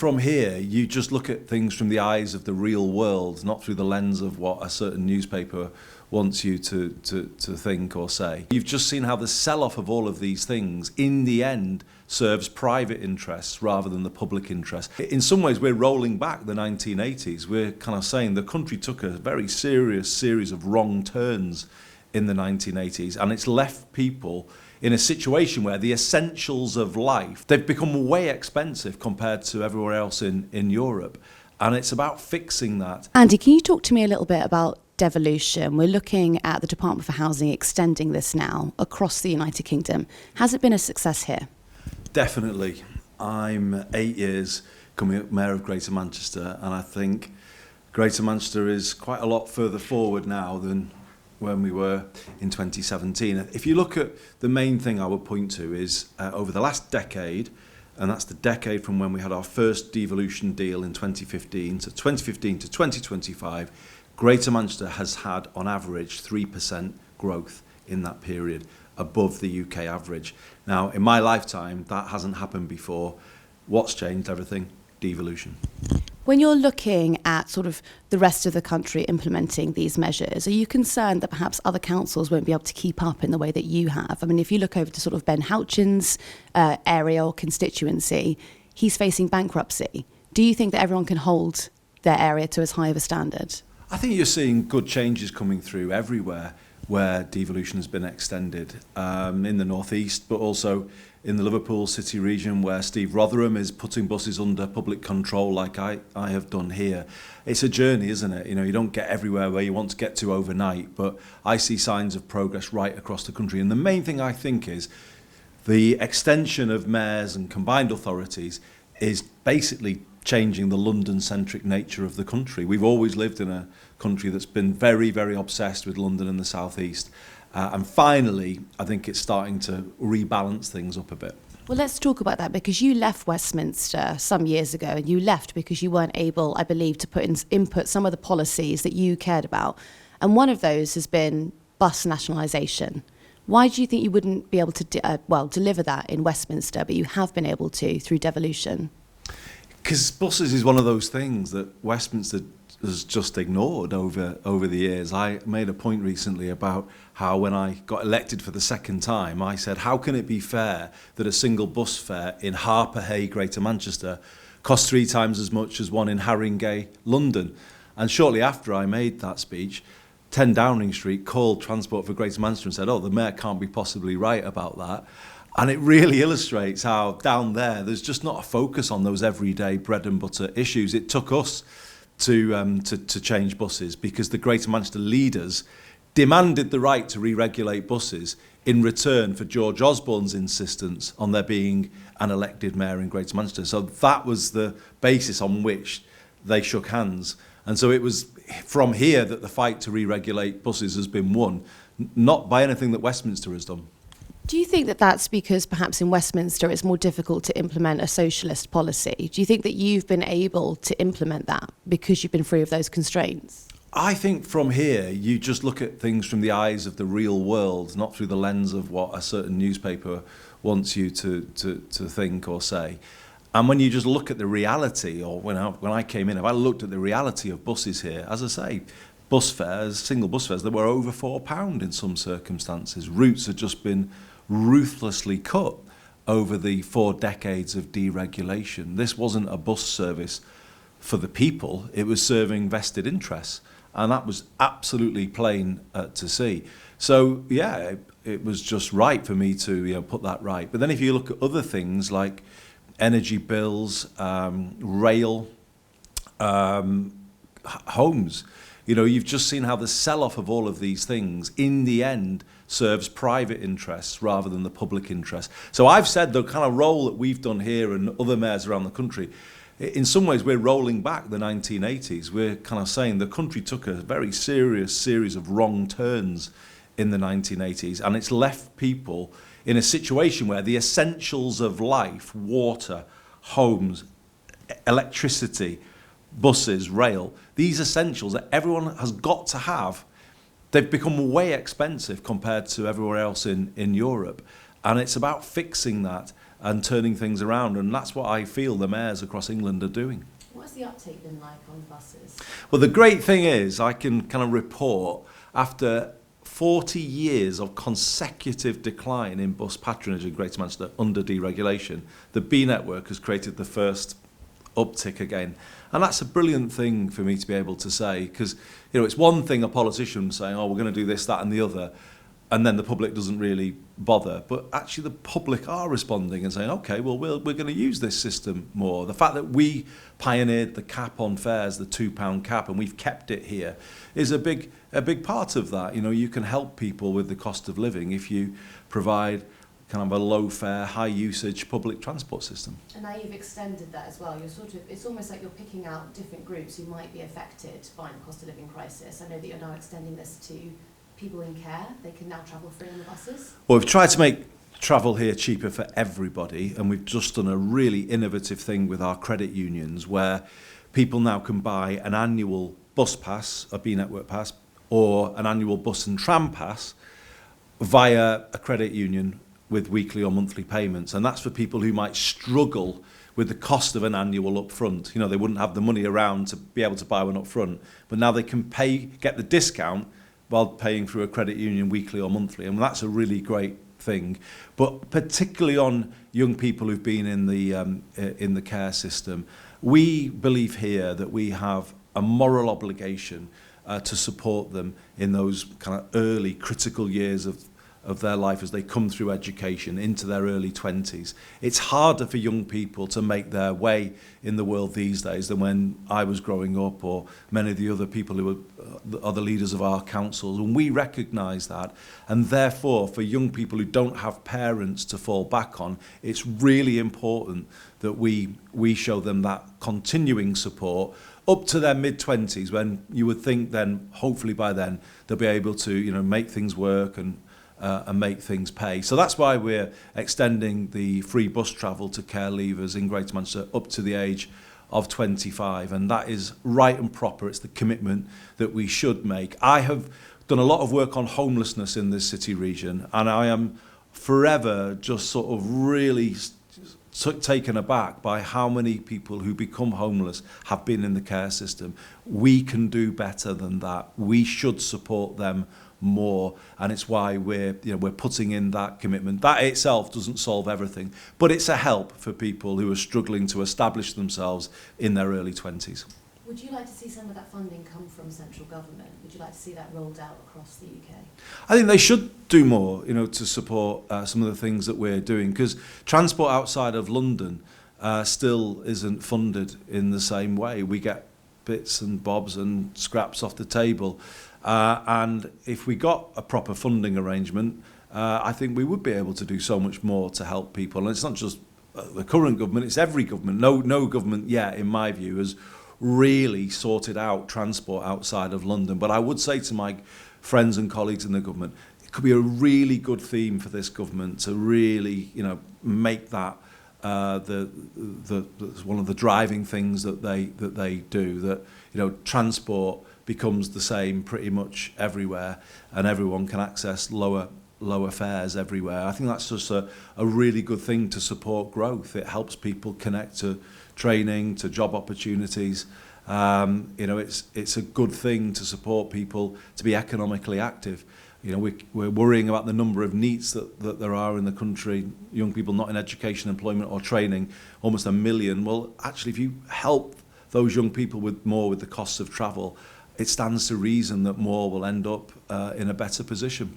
from here, you just look at things from the eyes of the real world, not through the lens of what a certain newspaper wants you to think or say. You've just seen how the sell-off of all of these things, in the end, serves private interests rather than the public interest. In some ways, we're rolling back the 1980s. We're kind of saying the country took a very serious series of wrong turns in the 1980s, and it's left people in a situation where the essentials of life, they've become way expensive compared to everywhere else in Europe. And it's about fixing that. Andy, can you talk to me a little bit about devolution? We're looking at the Department for Housing extending this now across the United Kingdom. Has it been a success here? Definitely. I'm 8 years coming up Mayor of Greater Manchester, and I think Greater Manchester is quite a lot further forward now than when we were in 2017. If you look at the main thing I would point to is over the last decade, and that's the decade from when we had our first devolution deal in 2015 to 2025, Greater Manchester has had on average 3% growth in that period, above the UK average. Now, in my lifetime, that hasn't happened before. What's changed everything? Devolution. When you're looking at sort of the rest of the country implementing these measures, are you concerned that perhaps other councils won't be able to keep up in the way that you have? I mean, if you look over to sort of Ben Houchin's area or constituency, he's facing bankruptcy. Do you think that everyone can hold their area to as high of a standard? I think you're seeing good changes coming through everywhere where devolution has been extended, in the northeast, but also in the Liverpool city region where Steve Rotherham is putting buses under public control like I have done here. It's a journey, isn't it? You know, you don't get everywhere where you want to get to overnight, but I see signs of progress right across the country. And the main thing I think is the extension of mayors and combined authorities is basically changing the London-centric nature of the country. We've always lived in a country that's been very, very obsessed with London and the South East. And finally, I think it's starting to rebalance things up a bit. Well, let's talk about that, because you left Westminster some years ago, and you left because you weren't able, I believe, to input some of the policies that you cared about. And one of those has been bus nationalisation. Why do you think you wouldn't be able to deliver that in Westminster, but you have been able to through devolution? Because buses is one of those things that Westminster has just ignored over the years. I made a point recently about how when I got elected for the second time, I said, how can it be fair that a single bus fare in Harper-Hay, Greater Manchester, costs 3 times as much as one in Haringey, London? And shortly after I made that speech, 10 Downing Street called Transport for Greater Manchester and said, oh, the Mayor can't be possibly right about that. And it really illustrates how down there's just not a focus on those everyday bread and butter issues. It took us to change buses because the Greater Manchester leaders demanded the right to re-regulate buses in return for George Osborne's insistence on there being an elected mayor in Greater Manchester. So that was the basis on which they shook hands. And so it was from here that the fight to re-regulate buses has been won, not by anything that Westminster has done. Do you think that that's because perhaps in Westminster it's more difficult to implement a socialist policy? Do you think that you've been able to implement that because you've been free of those constraints? I think from here, you just look at things from the eyes of the real world, not through the lens of what a certain newspaper wants you to think or say. And when you just look at the reality, or when I came in, if I looked at the reality of buses here, as I say, bus fares, single bus fares, they were over £4 in some circumstances. Routes had just been ruthlessly cut over the 4 decades of deregulation. This wasn't a bus service for the people, it was serving vested interests. And that was absolutely plain to see. So, yeah, it was just right for me to put that right. But then if you look at other things like energy bills, rail, homes, you've just seen how the sell-off of all of these things, in the end, serves private interests rather than the public interest. So I've said the kind of role that we've done here and other mayors around the country, in some ways we're rolling back the 1980s. We're kind of saying the country took a very serious series of wrong turns in the 1980s, and it's left people in a situation where the essentials of life, water, homes, electricity, buses, rail, these essentials that everyone has got to have, they've become way expensive compared to everywhere else in Europe. And it's about fixing that. and turning things around. And that's what I feel the mayors across England are doing. What's the uptake been like on buses? Well, the great thing is I can kind of report after 40 years of consecutive decline in bus patronage in Greater Manchester under deregulation, the B network has created the first uptick again. And that's a brilliant thing for me to be able to say, because it's one thing a politician saying, oh, we're going to do this, that and the other, and then the public doesn't really bother. But actually the public are responding and saying, okay, well, we're going to use this system more. The fact that we pioneered the cap on fares, the £2 cap, and we've kept it here, is a big part of that. You can help people with the cost of living if you provide kind of a low fare, high usage public transport system. And now you've extended that as well. It's almost like you're picking out different groups who might be affected by the cost of living crisis. I know that you're now extending this to people in care. They can now travel free on the buses. Well, we've tried to make travel here cheaper for everybody, and we've just done a really innovative thing with our credit unions where people now can buy an annual bus pass, a B network pass, or an annual bus and tram pass via a credit union with weekly or monthly payments. And that's for people who might struggle with the cost of an annual upfront. They wouldn't have the money around to be able to buy one upfront, but now they can get the discount while paying through a credit union weekly or monthly. And that's a really great thing. But particularly on young people who've been in the care system, we believe here that we have a moral obligation to support them in those kind of early critical years of their life as they come through education into their early 20s. It's harder for young people to make their way in the world these days than when I was growing up, or many of the other people who are the leaders of our councils, and we recognise that. And therefore, for young people who don't have parents to fall back on, it's really important that we show them that continuing support up to their mid-20s, when you would think then, hopefully by then, they'll be able to make things work and make things pay. So that's why we're extending the free bus travel to care leavers in Greater Manchester up to the age of 25, and that is right and proper. It's the commitment that we should make. I have done a lot of work on homelessness in this city region, and I am forever just sort of really taken aback by how many people who become homeless have been in the care system. We can do better than that. We should support them more, and it's why we're putting in that commitment. That itself doesn't solve everything, but it's a help for people who are struggling to establish themselves in their early 20s. Would you like to see some of that funding come from central government? Would you like to see that rolled out across the UK? I think they should do more, to support some of the things that we're doing, because transport outside of London still isn't funded in the same way. We get bits and bobs and scraps off the table. And if we got a proper funding arrangement, I think we would be able to do so much more to help people. And it's not just the current government, it's every government. No government yet, in my view, has really sorted out transport outside of London. But I would say to my friends and colleagues in the government, it could be a really good theme for this government to really, make that one of the driving things that they do. That transport becomes the same pretty much everywhere, and everyone can access lower fares everywhere. I think that's just a really good thing to support growth. It helps people connect to training, to job opportunities. It's a good thing to support people to be economically active. We're worrying about the number of NEETs that there are in the country, young people not in education, employment or training, almost 1 million. Well, actually, if you help those young people with the costs of travel, it stands to reason that more will end up in a better position.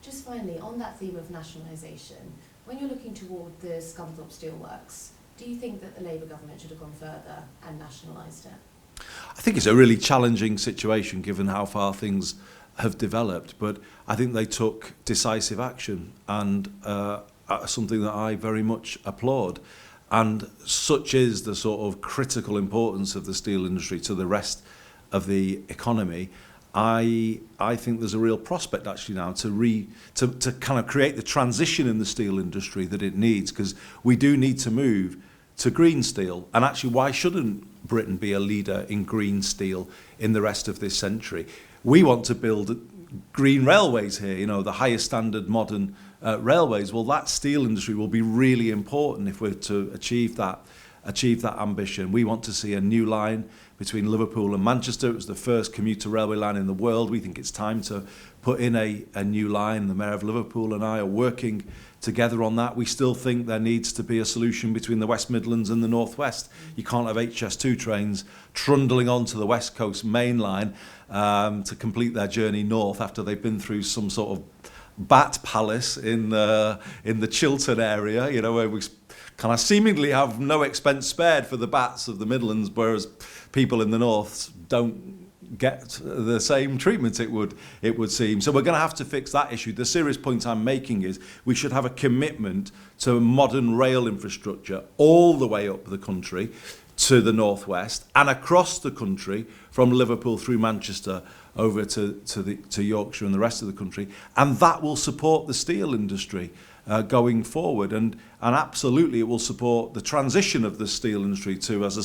Just finally, on that theme of nationalisation, when you're looking toward the Scunthorpe Steelworks, do you think that the Labour government should have gone further and nationalised it? I think it's a really challenging situation given how far things have developed, but I think they took decisive action, and something that I very much applaud. And such is the sort of critical importance of the steel industry to the rest of the economy. I think there's a real prospect actually now to kind of create the transition in the steel industry that it needs, because we do need to move to green steel. And actually, why shouldn't Britain be a leader in green steel in the rest of this century? We want to build green railways here, you know, the highest standard modern railways. Well, that steel industry will be really important if we're to achieve that ambition. We want to see a new line between Liverpool and Manchester. It was the first commuter railway line in the world. We think it's time to put in a new line. The Mayor of Liverpool and I are working together on that. We still think there needs to be a solution between the West Midlands and the North West. You can't have HS2 trains trundling onto the West Coast main line to complete their journey north after they've been through some sort of bat palace in the Chiltern area, you know, where we kind of seemingly have no expense spared for the bats of the Midlands, whereas people in the north don't get the same treatment, it would seem. So we're going to have to fix that issue. The serious point I'm making is we should have a commitment to modern rail infrastructure all the way up the country to the northwest and across the country from Liverpool through Manchester over to Yorkshire and the rest of the country, and that will support the steel industry going forward, and absolutely it will support the transition of the steel industry to, as I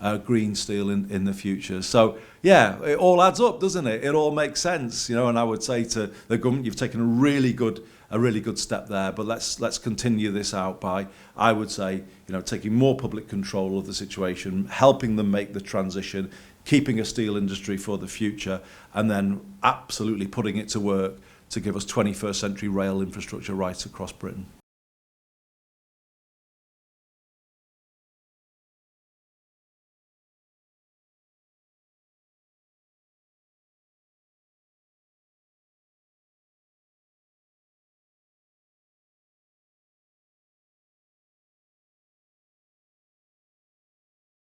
say, green steel in the future. So yeah, it all adds up, doesn't it? It all makes sense, you know. And I would say to the government, you've taken a really good step there, but let's continue this out by, I would say, you know, taking more public control of the situation, helping them make the transition, keeping a steel industry for the future, and then absolutely putting it to work to give us 21st century rail infrastructure right across Britain.